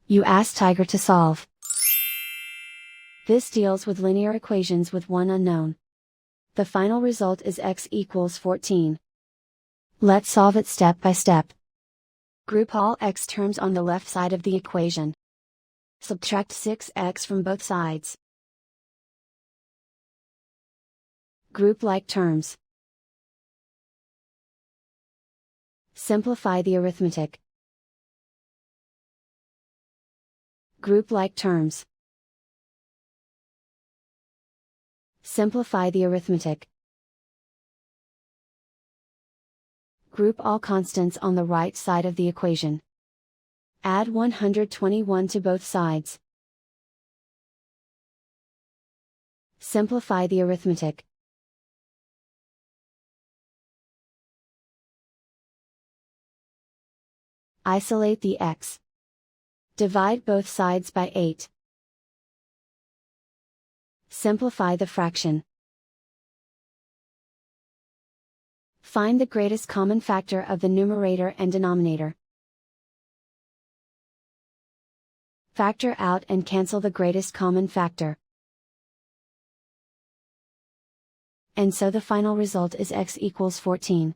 You ask Tiger to solve. This deals with linear equations with one unknown. The final result is x equals 14. Let's solve it step by step. Group all x terms on the left side of the equation. Subtract 6x from both sides. Group like terms. Simplify the arithmetic. Group like terms. Simplify the arithmetic. Group all constants on the right side of the equation. Add 121 to both sides. Simplify the arithmetic. Isolate the x. Divide both sides by 8. Simplify the fraction. Find the greatest common factor of the numerator and denominator. Factor out and cancel the greatest common factor. And so the final result is x equals 14.